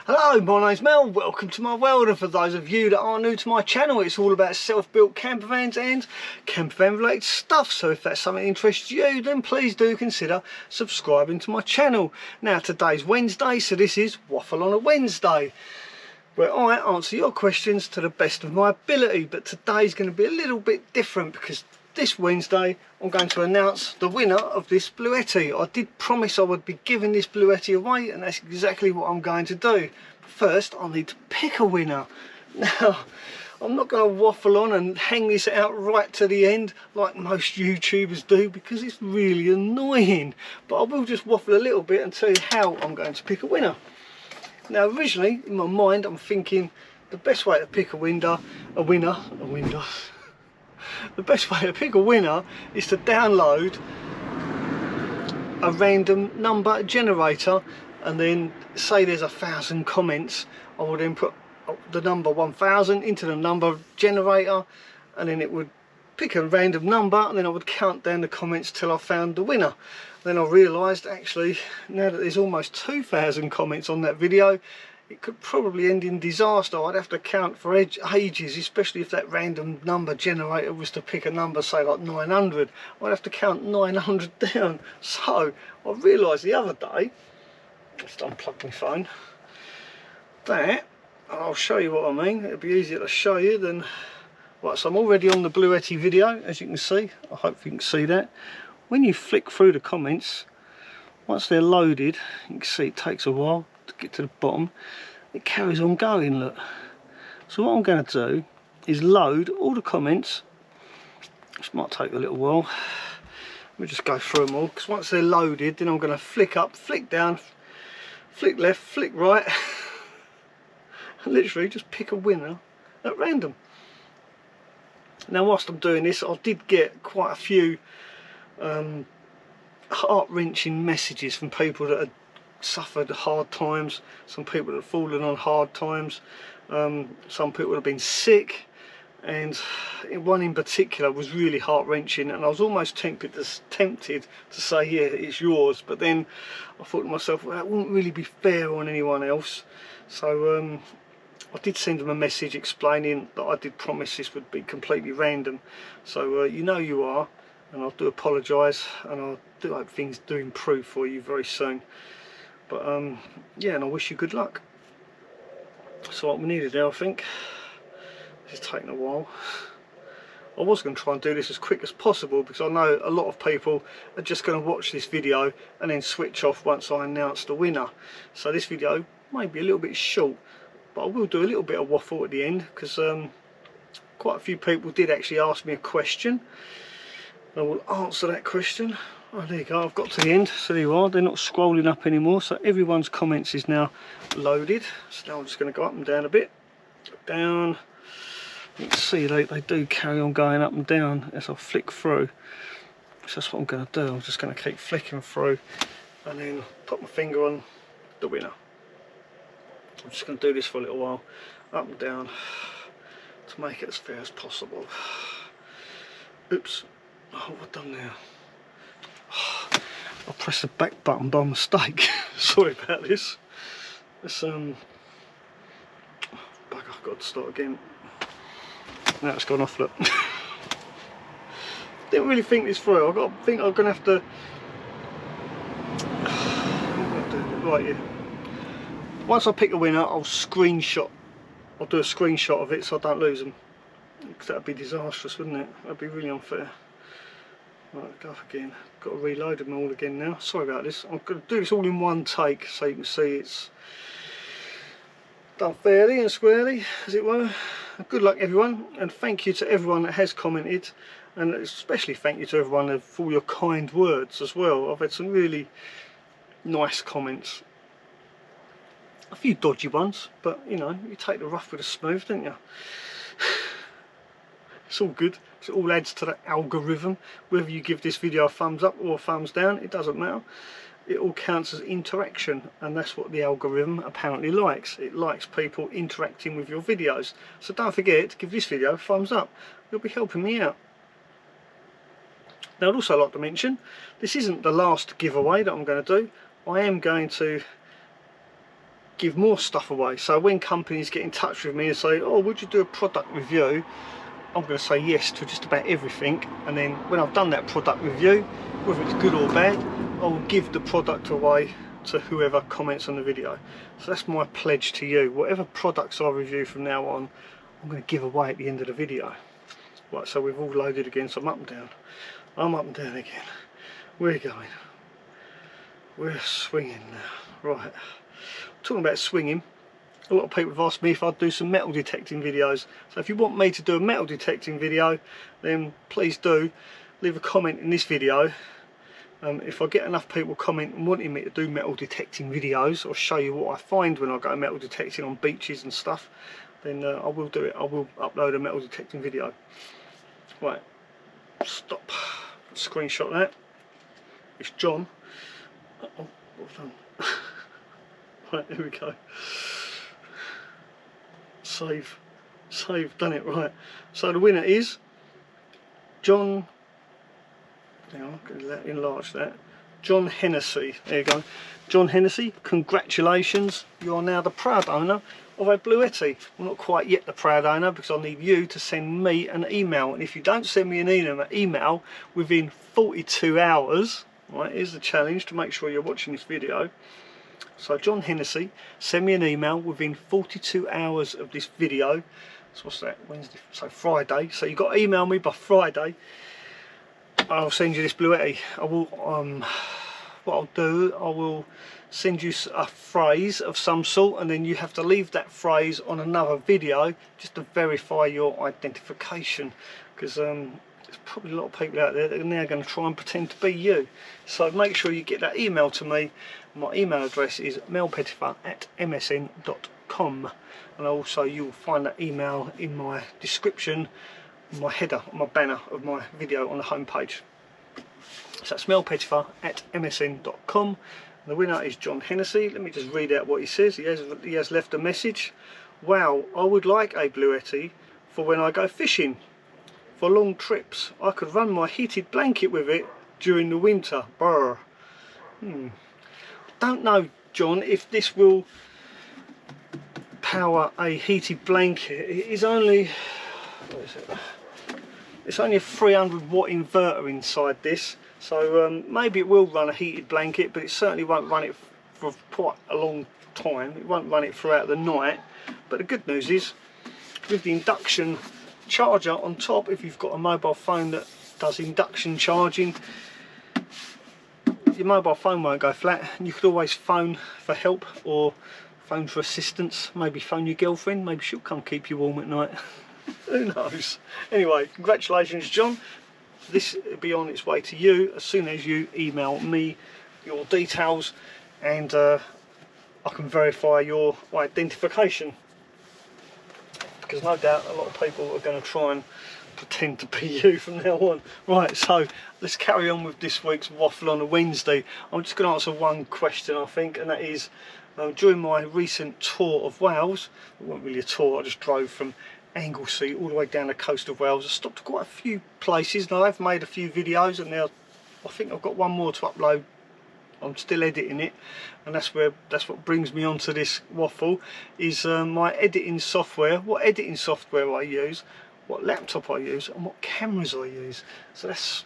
Hello, my name's Mel, welcome to my world, and for those of you that are new to my channel, it's all about self-built campervans and campervan related stuff. So if that's something that interests you, then please do consider subscribing to my channel. Now today's Wednesday, so this is Waffle on a Wednesday, where I answer your questions to the best of my ability. But today's going to be a little bit different because this Wednesday I'm going to announce the winner of this Bluetti. I did promise I would be giving this Bluetti away, and that's exactly what I'm going to do. But first I need to pick a winner. Now I'm not going to waffle on and hang this out right to the end like most YouTubers do, because it's really annoying. But I will just waffle a little bit and tell you how I'm going to pick a winner. Now originally in my mind I'm thinking the best way to pick a winner the best way to pick a winner is to download a random number generator, and then say there's 1,000 comments, I would then put the number 1000 into the number generator, and then it would pick a random number, and then I would count down the comments till I found the winner. Then I realised actually, now that there's almost 2,000 comments on that video, it could probably end in disaster. I'd have to count for ages, especially if that random number generator was to pick a number, say like 900. I'd have to count 900 down. So I realised the other day, let's unplug my phone, that, and I'll show you what I mean, it'll be easier to show you than, right, so I'm already on the Bluetti video, as you can see. I hope you can see that. When you flick through the comments, once they're loaded, you can see it takes a while to get to the bottom. It carries on going, look. So what I'm going to do is load all the comments. This might take a little while. Let me just go through them all, because once they're loaded, then I'm going to flick up, flick down, flick left, flick right, and literally just pick a winner at random. Now whilst I'm doing this, I did get quite a few heart-wrenching messages from people that had suffered hard times, some people that have fallen on hard times, some people have been sick, and one in particular was really heart-wrenching, and I was almost tempted to say, yeah, it's yours, but then I thought to myself, well, that wouldn't really be fair on anyone else. So I did send them a message explaining that I did promise this would be completely random. So you know you are, and I do apologise, and I do hope things do improve for you very soon. But yeah, and I wish you good luck. So what we needed there, I think, this is taking a while. I was going to try and do this as quick as possible, because I know a lot of people are just going to watch this video and then switch off once I announce the winner. So this video may be a little bit short, but I will do a little bit of waffle at the end, because quite a few people did actually ask me a question. I will answer that question. Oh, there you go, I've got to the end, so there you are, they're not scrolling up anymore, so everyone's comments is now loaded. So now I'm just going to go up and down a bit, down. You can see they do carry on going up and down as I flick through. So that's what I'm going to do, I'm just going to keep flicking through and then put my finger on the winner. I'm just going to do this for a little while, up and down, to make it as fair as possible. Oops, oh, what have I done now? I pressed the back button by mistake. Sorry about this. Let's bugger, I've got to start again. Now it's gone off, look. Didn't really think this through. I think I'm gonna have to right here. Once I pick a winner, I'll do a screenshot of it so I don't lose them. Because that'd be disastrous, wouldn't it? That'd be really unfair. Right, go again. Got to reload them all again now. Sorry about this. I'm going to do this all in one take so you can see it's done fairly and squarely, as it were. Good luck everyone, and thank you to everyone that has commented, and especially thank you to everyone for all your kind words as well. I've had some really nice comments. A few dodgy ones, but you know, you take the rough with the smooth, don't you? It's all good. It all adds to the algorithm. Whether you give this video a thumbs up or a thumbs down, it doesn't matter. It all counts as interaction, and that's what the algorithm apparently likes. It likes people interacting with your videos. So don't forget to give this video a thumbs up. You'll be helping me out. Now I'd also like to mention, this isn't the last giveaway that I'm going to do. I am going to give more stuff away. So when companies get in touch with me and say, oh, would you do a product review, I'm going to say yes to just about everything, and then when I've done that product review, whether it's good or bad, I will give the product away to whoever comments on the video. So that's my pledge to you. Whatever products I review from now on, I'm going to give away at the end of the video. Right, so we've all loaded again, so I'm up and down. I'm up and down again. We're going. We're swinging now. Right. Talking about swinging, a lot of people have asked me if I'd do some metal detecting videos. So if you want me to do a metal detecting video, then please do leave a comment in this video. If I get enough people commenting wanting me to do metal detecting videos or show you what I find when I go metal detecting on beaches and stuff, then I will do it. I will upload a metal detecting video. Right, stop. Screenshot that. It's John. Uh-oh, what have I done? Right, here we go. Save, done it. Right, so the winner is John. Hang on, I'm going to enlarge that. John Hennessy. There you go. John Hennessy, congratulations. You are now the proud owner of a Bluetti. Well, not quite yet the proud owner, because I need you to send me an email. And if you don't send me an email within 42 hours, right, here's the challenge to make sure you're watching this video. So John Hennessy, send me an email within 42 hours of this video. So what's that, Wednesday? So Friday. So you've got to email me by Friday. I'll send you this Bluetti. I will, what I'll do, I will send you a phrase of some sort, and then you have to leave that phrase on another video just to verify your identification, because there's probably a lot of people out there that are now going to try and pretend to be you. So make sure you get that email to me. My email address is melpettifer@msn.com, and also you'll find that email in my description, my header, my banner of my video on the home page. So that's melpettifer@msn.com. The winner is John Hennessy. Let me just read out what he says. He has left a message. Wow, I would like a Bluetti for when I go fishing. For long trips, I could run my heated blanket with it during the winter. Brr. Don't know, John, if this will power a heated blanket. It is only, what is it? It's only a 300 watt inverter inside this, so maybe it will run a heated blanket, but it certainly won't run it for quite a long time. It won't run it throughout the night. But the good news is, with the induction charger on top, if you've got a mobile phone that does induction charging, your mobile phone won't go flat, and you could always phone for help or phone for assistance. Maybe phone your girlfriend, maybe she'll come keep you warm at night. Who knows? Anyway, congratulations, John. This will be on its way to you as soon as you email me your details, and I can verify your identification, because no doubt a lot of people are going to try and pretend to be you from now on. Right, so let's carry on with this week's waffle on a Wednesday. I'm just going to answer one question, I think, and that is, during my recent tour of Wales, it wasn't really a tour, I just drove from Anglesey all the way down the coast of Wales. I stopped at quite a few places, and I've made a few videos, and now I think I've got one more to upload. I'm still editing it, and that's what brings me on to this waffle, is my editing software, what editing software I use, what laptop I use, and what cameras I use. So that's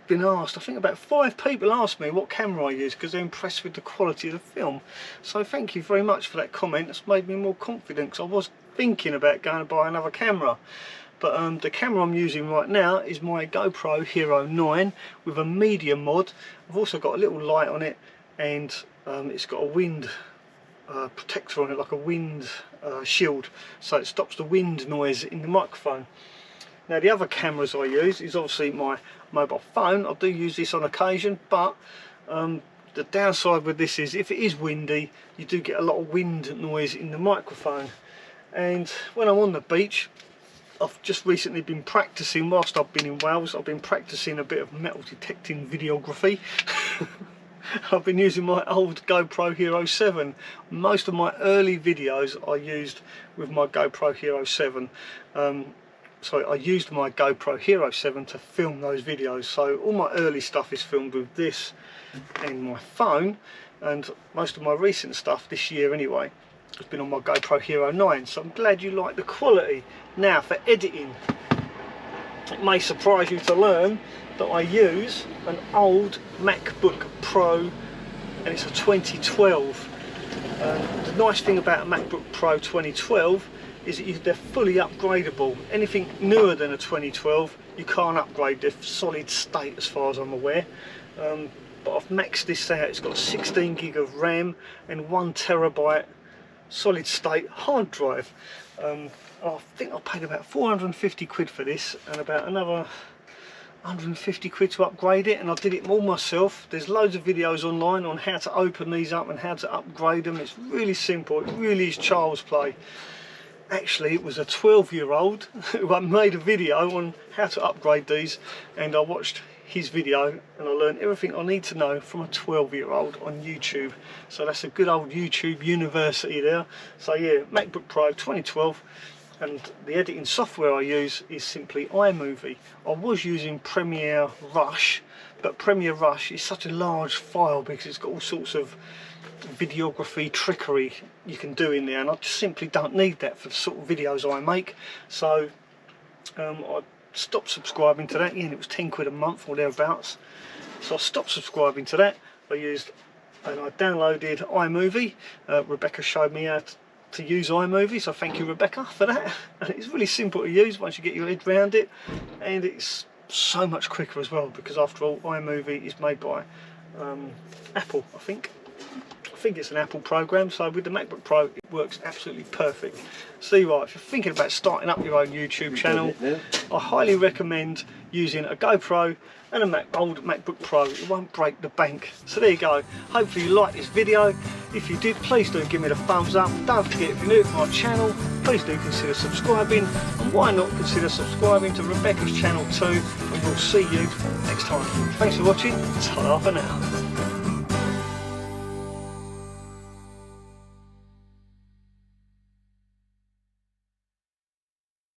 been asked. I think about 5 people asked me what camera I use because they're impressed with the quality of the film. So thank you very much for that comment. It's made me more confident, because I was thinking about going to buy another camera. But the camera I'm using right now is my GoPro Hero 9 with a media mod. I've also got a little light on it, and it's got a wind protector on it, like a wind shield, so it stops the wind noise in the microphone. Now the other cameras I use is obviously my mobile phone. I do use this on occasion, but the downside with this is if it is windy, you do get a lot of wind noise in the microphone. And when I'm on the beach, I've just recently been practicing, whilst I've been in Wales, I've been practicing a bit of metal detecting videography. I've been using my old GoPro Hero 7. Most of my early videos I used with my GoPro Hero 7. So I used my GoPro Hero 7 to film those videos. So all my early stuff is filmed with this and my phone. and most of my recent stuff this year anyway has been on my GoPro Hero 9, so I'm glad you like the quality. Now for editing, it may surprise you to learn that I use an old MacBook Pro, and it's a 2012. The nice thing about a MacBook Pro 2012 is that they're fully upgradable. Anything newer than a 2012 you can't upgrade, they're solid state as far as I'm aware. But I've maxed this out. It's got 16 gig of RAM and 1 terabyte solid state hard drive. I think I paid about 450 quid for this and about another 150 quid to upgrade it, and I did it all myself. There's loads of videos online on how to open these up and how to upgrade them. It's really simple, it really is child's play. Actually, it was a 12-year-old who made a video on how to upgrade these, and I watched his video and I learned everything I need to know from a 12-year-old on YouTube. So that's a good old YouTube university there. So yeah, MacBook Pro 2012, and the editing software I use is simply iMovie. I was using Premiere Rush, but Premiere Rush is such a large file because it's got all sorts of videography trickery you can do in there, and I just simply don't need that for the sort of videos I make. So I stopped subscribing to that, and it was 10 quid a month or thereabouts. So I stopped subscribing to that. I downloaded iMovie. Rebecca showed me how to use iMovie, so thank you, Rebecca, for that. And it's really simple to use once you get your head around it, and it's so much quicker as well, because after all, iMovie is made by Apple, I think it's an Apple program. So with the MacBook Pro it works absolutely perfect. See, right, if you're thinking about starting up your own YouTube channel, I highly recommend using a GoPro and an old MacBook Pro. It won't break the bank. So there you go. Hopefully you liked this video. If you did, please do give me the thumbs up. Don't forget, if you're new to my channel, please do consider subscribing, and why not consider subscribing to Rebecca's channel too, and we'll see you next time. Thanks for watching. Ta-ra for now.